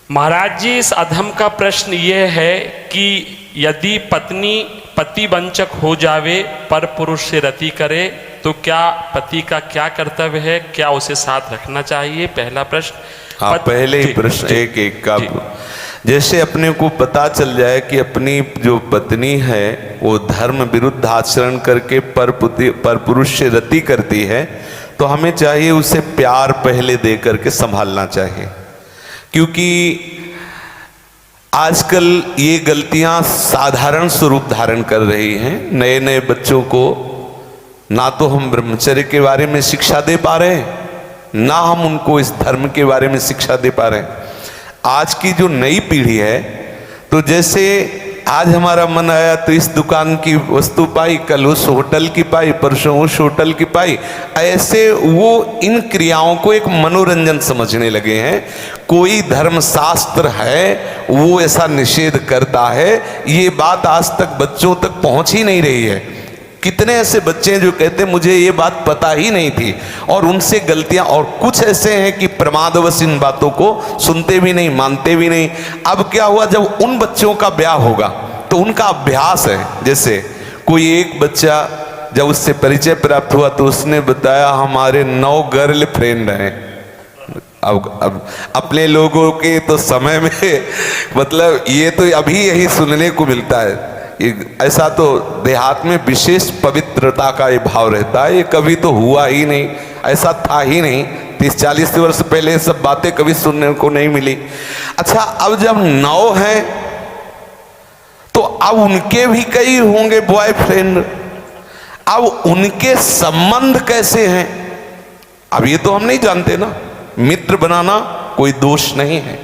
महाराज जी, इस अधम का प्रश्न ये है कि यदि पत्नी पतिवंचक हो जावे पर पुरुष से रति करे तो क्या पति का क्या कर्तव्य है, क्या उसे साथ रखना चाहिए? पहला प्रश्न। हाँ, पहले ही प्रश्न एक एक का। जैसे अपने को पता चल जाए कि अपनी जो पत्नी है वो धर्म विरुद्ध आचरण करके पर पुरुष से रति करती है, तो हमें चाहिए उसे प्यार पहले दे करके संभालना चाहिए। क्योंकि आजकल ये गलतियां साधारण स्वरूप धारण कर रही हैं। नए नए बच्चों को ना तो हम ब्रह्मचर्य के बारे में शिक्षा दे पा रहे हैं, ना हम उनको इस धर्म के बारे में शिक्षा दे पा रहे हैं। आज की जो नई पीढ़ी है, तो जैसे आज हमारा मन आया तो इस दुकान की वस्तु पाई, कल उस होटल की पाई, परसों उस होटल की पाई, ऐसे वो इन क्रियाओं को एक मनोरंजन समझने लगे हैं। कोई धर्मशास्त्र है वो ऐसा निषेध करता है, ये बात आज तक बच्चों तक पहुंच ही नहीं रही है। कितने ऐसे बच्चे हैं जो कहते हैं मुझे ये बात पता ही नहीं थी, और उनसे गलतियां, और कुछ ऐसे हैं कि प्रमादवश इन बातों को सुनते भी नहीं, मानते भी नहीं। अब क्या हुआ, जब उन बच्चों का ब्याह होगा तो उनका अभ्यास है। जैसे कोई एक बच्चा जब उससे परिचय प्राप्त हुआ तो उसने बताया हमारे 9 गर्ल फ्रेंड हैं। अब अपने लोगों के तो समय में मतलब ये तो अभी यही सुनने को मिलता है। ऐसा तो देहात में विशेष पवित्रता का ये भाव रहता है, ये कभी तो हुआ ही नहीं, ऐसा था ही नहीं। 30-40 वर्ष पहले सब बातें कभी सुनने को नहीं मिली। अच्छा, अब जब 9 हैं तो अब उनके भी कई होंगे बॉयफ्रेंड। अब उनके संबंध कैसे हैं, अब ये तो हम नहीं जानते ना। मित्र बनाना कोई दोष नहीं है,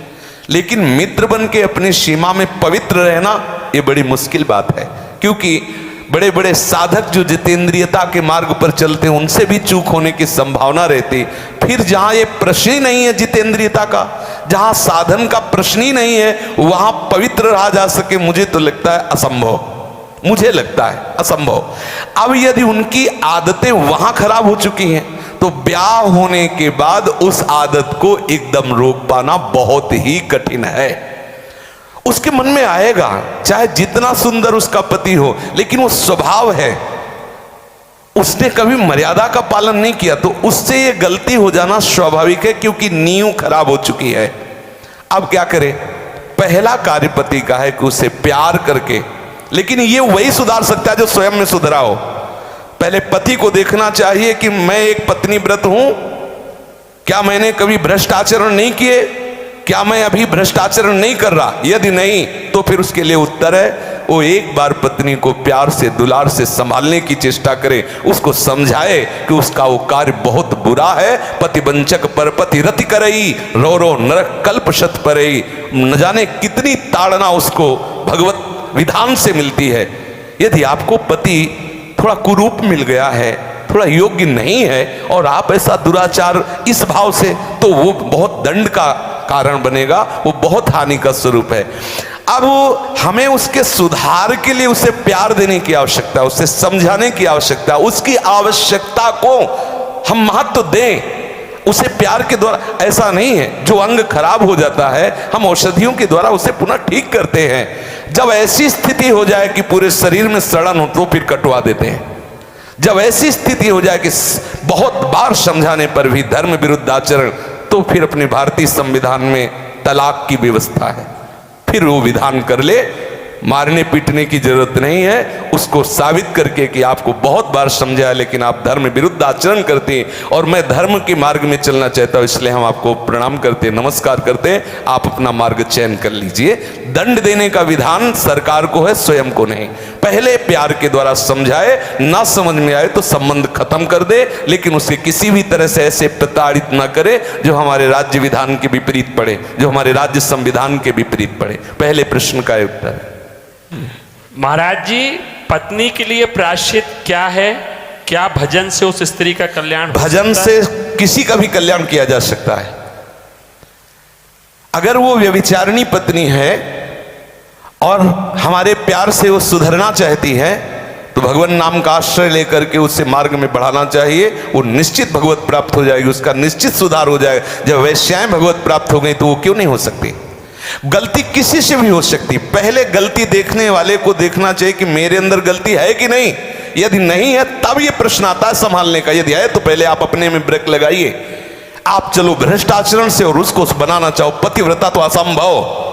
लेकिन मित्र बन के अपनी सीमा में पवित्र रहना ये बड़ी मुश्किल बात है। क्योंकि बड़े बड़े साधक जो जितेंद्रियता के मार्ग पर चलते हैं उनसे भी चूक होने की संभावना रहती। फिर जहां ये प्रश्न ही नहीं है जितेंद्रियता का, जहां साधन का प्रश्न ही नहीं है, वहां पवित्र रहा जा सके, मुझे तो लगता है असंभव, मुझे लगता है असंभव। अब यदि उनकी आदतें वहां खराब हो चुकी हैं तो ब्याह होने के बाद उस आदत को एकदम रोक पाना बहुत ही कठिन है। उसके मन में आएगा, चाहे जितना सुंदर उसका पति हो, लेकिन वो स्वभाव है, उसने कभी मर्यादा का पालन नहीं किया, तो उससे ये गलती हो जाना स्वाभाविक है, क्योंकि नींव खराब हो चुकी है। अब क्या करे? पहला कार्य पति का है कि उसे प्यार करके, लेकिन ये वही सुधार सकता है जो स्वयं में सुधरा हो। पहले पति को देखना चाहिए कि मैं एक पत्नी व्रत हूं, क्या मैंने कभी भ्रष्ट आचरण नहीं किए, क्या मैं अभी भ्रष्ट आचरण नहीं कर रहा? यदि नहीं तो फिर उसके लिए उत्तर है वो एक बार पत्नी को प्यार से दुलार से संभालने की चेष्टा करे, उसको समझाए कि उसका वो कार्य बहुत बुरा है। पतिवंचक पर पति रति करई, रो रो नरक कल्प शत परई। न जाने कितनी ताड़ना उसको भगवत विधान से मिलती है। यदि आपको पति थोड़ा कुरूप मिल गया है, थोड़ा योग्य नहीं है, और आप ऐसा दुराचार इस भाव से, तो वो बहुत दंड का कारण बनेगा, वो बहुत हानि का स्वरूप है। अब हमें उसके सुधार के लिए उसे प्यार देने की आवश्यकता है, उसे समझाने की आवश्यकता है, उसकी आवश्यकता को हम महत्व दें, उसे प्यार के द्वारा। ऐसा नहीं है जो अंग खराब हो जाता है हम औषधियों के द्वारा उसे पुनः ठीक करते हैं। जब ऐसी स्थिति हो जाए कि पूरे शरीर में सड़न हो तो फिर कटवा देते हैं। जब ऐसी स्थिति हो जाए कि बहुत बार समझाने पर भी धर्म विरुद्ध आचरण, तो फिर अपने भारतीय संविधान में तलाक की व्यवस्था है, फिर वो विधान कर ले। मारने पीटने की जरूरत नहीं है, उसको साबित करके कि आपको बहुत बार समझाया लेकिन आप धर्म विरुद्ध आचरण करते हैं और मैं धर्म के मार्ग में चलना चाहता हूं, इसलिए हम आपको प्रणाम करते हैं, नमस्कार करते हैं, आप अपना मार्ग चयन कर लीजिए। दंड देने का विधान सरकार को है, स्वयं को नहीं। पहले प्यार के द्वारा समझाए, ना समझ में आए तो संबंध खत्म कर दे, लेकिन उसे किसी भी तरह से ऐसे प्रताड़ित ना करे जो हमारे राज्य विधान के विपरीत पड़े, जो हमारे राज्य संविधान के विपरीत पड़े। पहले प्रश्न का उत्तर। महाराज जी, पत्नी के लिए प्रायश्चित क्या है? क्या भजन से उस स्त्री का कल्याण? भजन से किसी का भी कल्याण किया जा सकता है। अगर वो व्यभिचारिणी पत्नी है और हमारे प्यार से वो सुधरना चाहती है तो भगवान नाम का आश्रय लेकर के उससे मार्ग में बढ़ाना चाहिए। वो निश्चित भगवत प्राप्त हो जाएगी, उसका निश्चित सुधार हो जाएगा। जब वैश्याएं भगवत प्राप्त हो गई तो वो क्यों नहीं हो सकती? गलती किसी से भी हो सकती, पहले गलती देखने वाले को देखना चाहिए कि मेरे अंदर गलती है कि नहीं। यदि नहीं है तब यह प्रश्न आता है संभालने का, यदि है तो पहले आप अपने में ब्रेक लगाइए। आप चलो भ्रष्ट आचरण से और उसको बनाना चाहो पतिव्रता तो असंभव।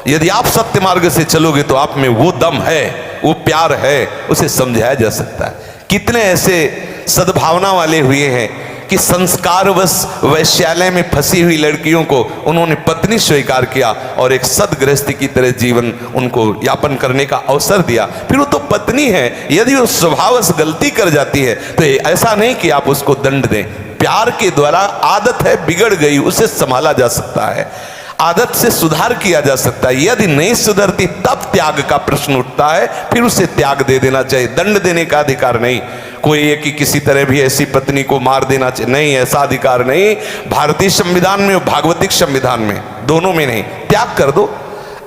यदि आप सत्य मार्ग से चलोगे तो आप में वो दम है, वो प्यार है, उसे समझाया जा सकता है। कितने ऐसे सद्भावना वाले हुए हैं कि संस्कारवश वैश्यालय में फंसी हुई लड़कियों को उन्होंने पत्नी स्वीकार किया और एक सदगृहस्थी की तरह जीवन उनको यापन करने का अवसर दिया। फिर वो तो पत्नी है, यदि वो स्वभावश गलती कर जाती है तो ऐसा नहीं कि आप उसको दंड दें। प्यार के द्वारा, आदत है बिगड़ गई, उसे संभाला जा सकता है, आदत से सुधार किया जा सकता है। यदि नहीं सुधरती तब त्याग का प्रश्न उठता है, फिर उसे त्याग दे देना चाहिए, दंड देने का अधिकार नहीं। कोई है कि किसी तरह भी ऐसी पत्नी को मार देना चाहिए, नहीं, ऐसा अधिकार नहीं। भारतीय संविधान में और भागवतिक संविधान में, दोनों में नहीं। त्याग कर दो,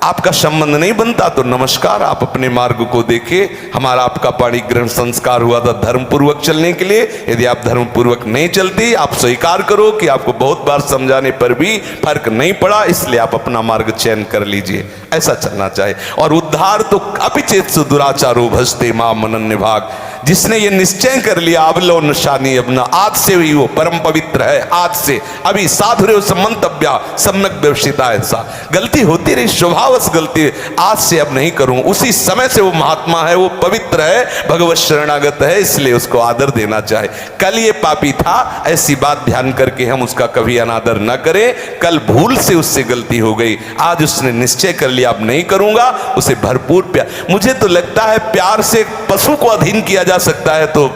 आपका संबंध नहीं बनता तो नमस्कार, आप अपने मार्ग को देखिए। हमारा आपका पाणी ग्रहण संस्कार हुआ था धर्म पूर्वक चलने के लिए। यदि आप धर्म पूर्वक नहीं चलती, आप स्वीकार करो कि आपको बहुत बार समझाने पर भी फर्क नहीं पड़ा, इसलिए आप अपना मार्ग चयन कर लीजिए। ऐसा चलना चाहिए। और उद्धार तो अपिचेत दुराचारो भजते मां मनन निभाग, जिसने ये निश्चय कर लिया अवलो निशानी अपना, आज से ही वो परम पवित्र है। आज से अभी साधुरे संबंधव्या सम्यक व्यवसिता, ऐसा गलती होती रही, स्वभावश गलती, आज से अब नहीं करूं। उसी समय से वो महात्मा है, वो पवित्र है, भगवत शरणागत है, इसलिए उसको आदर देना चाहे। कल ये पापी था, ऐसी बात ध्यान करके हम उसका कभी अनादर न करें। कल भूल से उससे गलती हो गई, आज उसने निश्चय कर लिया अब नहीं करूंगा, उसे भरपूर प्यार। मुझे तो लगता है प्यार से पशु को अधीन किया जा सकता है तो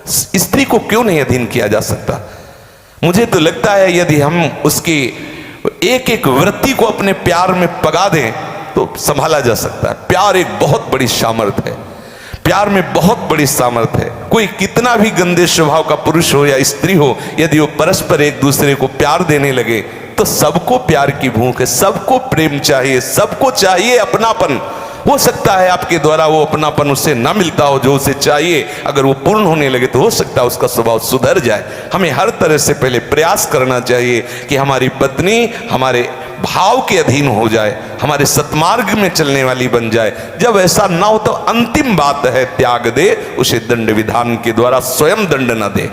स्त्री को क्यों नहीं अधीन किया जा सकता। मुझे तो लगता है यदि हम उसकी एक एक वृत्ति को अपने प्यार में पगा दें तो संभाला जा सकता है। प्यार एक बहुत बड़ी सामर्थ्य है, प्यार में बहुत बड़ी सामर्थ्य है। कोई कितना भी गंदे स्वभाव का पुरुष हो या स्त्री हो, यदि वो परस्पर एक दूसरे को प्यार देने लगे तो सबको प्यार की भूख है, सबको प्रेम चाहिए, सबको चाहिए अपनापन। हो सकता है आपके द्वारा वो अपनापन उससे ना मिलता हो जो उसे चाहिए, अगर वो पूर्ण होने लगे तो हो सकता है उसका स्वभाव सुधर जाए। हमें हर तरह से पहले प्रयास करना चाहिए कि हमारी पत्नी हमारे भाव के अधीन हो जाए, हमारे सत्मार्ग में चलने वाली बन जाए। जब ऐसा ना हो तो अंतिम बात है त्याग दे, उसे दंड विधान के द्वारा स्वयं दंड न दे।